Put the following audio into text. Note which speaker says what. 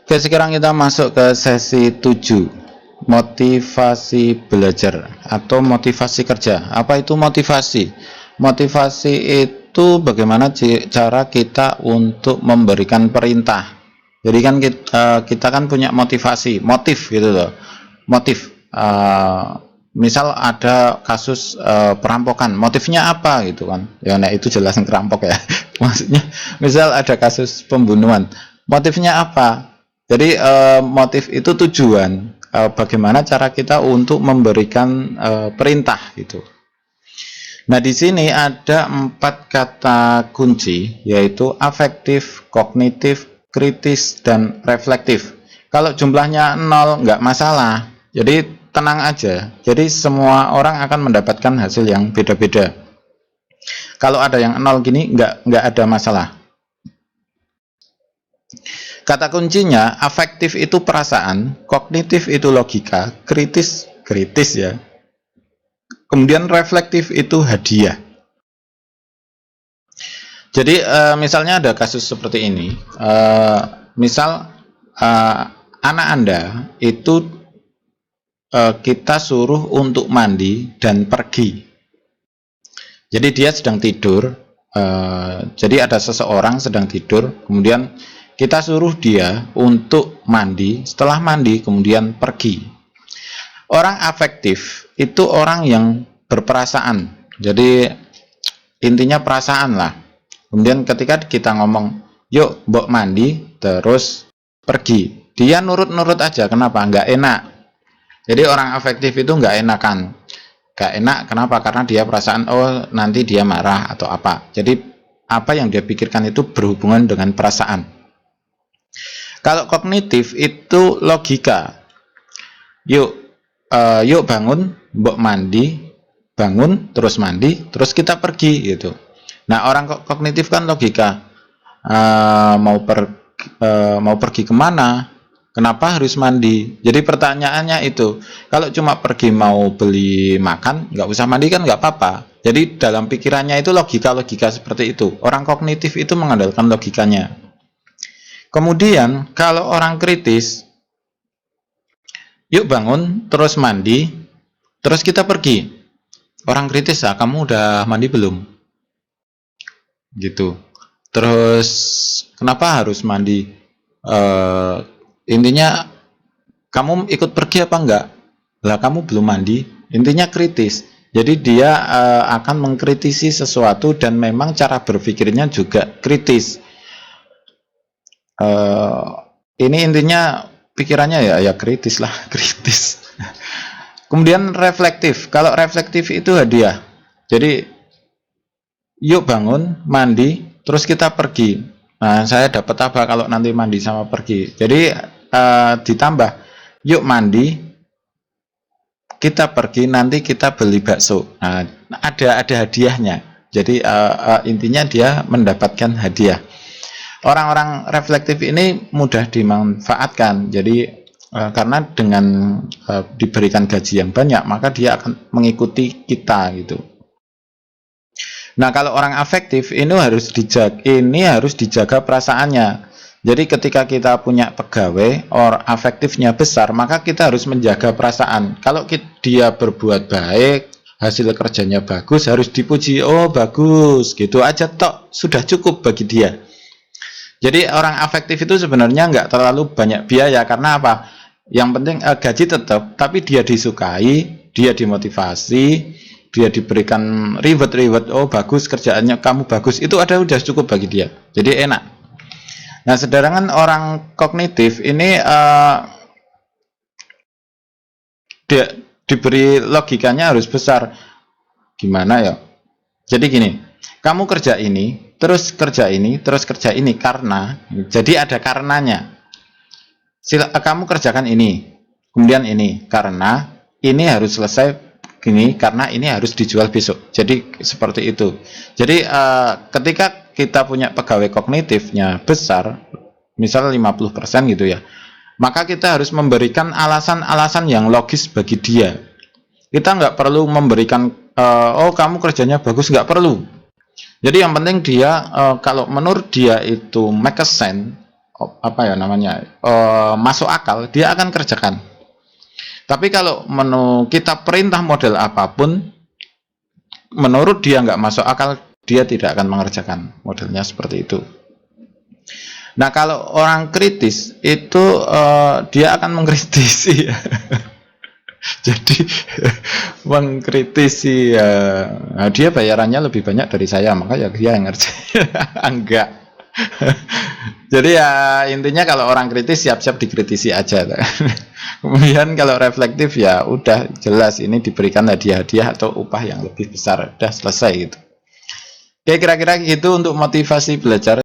Speaker 1: Oke, sekarang kita masuk ke sesi 7, motivasi belajar atau motivasi kerja. Apa itu motivasi? Motivasi itu bagaimana cara kita untuk memberikan perintah. Jadi kan kita kan punya motivasi, motif gitu loh. Motif. Misal ada kasus perampokan, motifnya apa gitu kan? Ya, nah itu jelas ngerampok ya. Maksudnya, misal ada kasus pembunuhan, motifnya apa? Jadi motif itu tujuan, bagaimana cara kita untuk memberikan perintah gitu. Nah, di sini ada 4 kata kunci, yaitu afektif, kognitif, kritis, dan reflektif. Kalau jumlahnya 0 nggak masalah, jadi tenang aja. Jadi semua orang akan mendapatkan hasil yang beda-beda. Kalau ada yang 0 gini nggak ada masalah. Kata kuncinya, afektif itu perasaan, kognitif itu logika, kritis ya. Kemudian reflektif itu hadiah. Jadi misalnya ada kasus seperti ini. Misal anak Anda itu kita suruh untuk mandi dan pergi. Jadi dia sedang tidur. Jadi ada seseorang sedang tidur, kemudian kita suruh dia untuk mandi, setelah mandi kemudian pergi. Orang afektif itu orang yang berperasaan, jadi intinya perasaan lah. Kemudian ketika kita ngomong, yuk mbok mandi, terus pergi, dia nurut-nurut aja. Kenapa? Nggak enak. Jadi orang afektif itu nggak enakan. Nggak enak, kenapa? Karena dia perasaan, oh nanti dia marah atau apa. Jadi apa yang dia pikirkan itu berhubungan dengan perasaan. Kalau kognitif itu logika. Yuk bangun, mbok mandi, bangun, terus mandi, terus kita pergi gitu. Nah, orang kognitif kan logika. Mau pergi kemana? Kenapa harus mandi? Jadi pertanyaannya itu, kalau cuma pergi mau beli makan, nggak usah mandi kan nggak apa-apa. Jadi dalam pikirannya itu logika-logika seperti itu. Orang kognitif itu mengandalkan logikanya. Kemudian kalau orang kritis, yuk bangun, terus mandi, terus kita pergi. Orang kritis, kamu udah mandi belum? Gitu. Terus kenapa harus mandi? Intinya kamu ikut pergi apa enggak? Lah kamu belum mandi. Intinya kritis. Jadi dia akan mengkritisi sesuatu dan memang cara berpikirnya juga kritis. Ini intinya pikirannya ya kritis lah, kritis. Kemudian reflektif. Kalau reflektif itu hadiah. Jadi yuk bangun, mandi, terus kita pergi. Nah, saya dapat apa kalau nanti mandi sama pergi? Jadi ditambah, yuk mandi, kita pergi, nanti kita beli bakso. Nah, ada hadiahnya. Jadi intinya dia mendapatkan hadiah. Orang-orang reflektif ini mudah dimanfaatkan. Jadi karena dengan diberikan gaji yang banyak, maka dia akan mengikuti kita gitu. Nah, kalau orang afektif ini harus dijaga perasaannya. Jadi ketika kita punya pegawai or afektifnya besar, maka kita harus menjaga perasaan. Kalau dia berbuat baik, hasil kerjanya bagus, harus dipuji. Oh bagus, gitu aja tok, sudah cukup bagi dia. Jadi orang afektif itu sebenarnya nggak terlalu banyak biaya. Karena apa? Yang penting gaji tetap, tapi dia disukai, dia dimotivasi, dia diberikan reward. Oh bagus kerjaannya, kamu bagus, itu udah cukup bagi dia. Jadi enak. Nah, sedangkan orang kognitif ini dia diberi logikanya harus besar. Gimana ya? Jadi gini, kamu kerja ini, terus kerja ini, terus kerja ini karena, jadi ada karenanya. Kamu kerjakan ini, kemudian ini, karena ini harus selesai gini, karena ini harus dijual besok. Jadi seperti itu. Jadi ketika kita punya pegawai kognitifnya besar, misal 50% gitu ya, maka kita harus memberikan alasan-alasan yang logis bagi dia. Kita nggak perlu memberikan oh kamu kerjanya bagus, nggak perlu. Jadi yang penting dia kalau menurut dia itu make a sense, apa ya namanya, masuk akal, dia akan kerjakan. Tapi kalau kita perintah model apapun, menurut dia nggak masuk akal, dia tidak akan mengerjakan. Modelnya seperti itu. Nah, kalau orang kritis itu dia akan mengkritisi. Jadi mengkritisi, dia bayarannya lebih banyak dari saya, maka ya dia yang ngerjain. Enggak. Jadi ya intinya kalau orang kritis siap-siap dikritisi aja. Kemudian kalau reflektif ya udah jelas ini diberikan hadiah-hadiah atau upah yang lebih besar, udah selesai gitu. Oke, kira-kira gitu untuk motivasi belajar.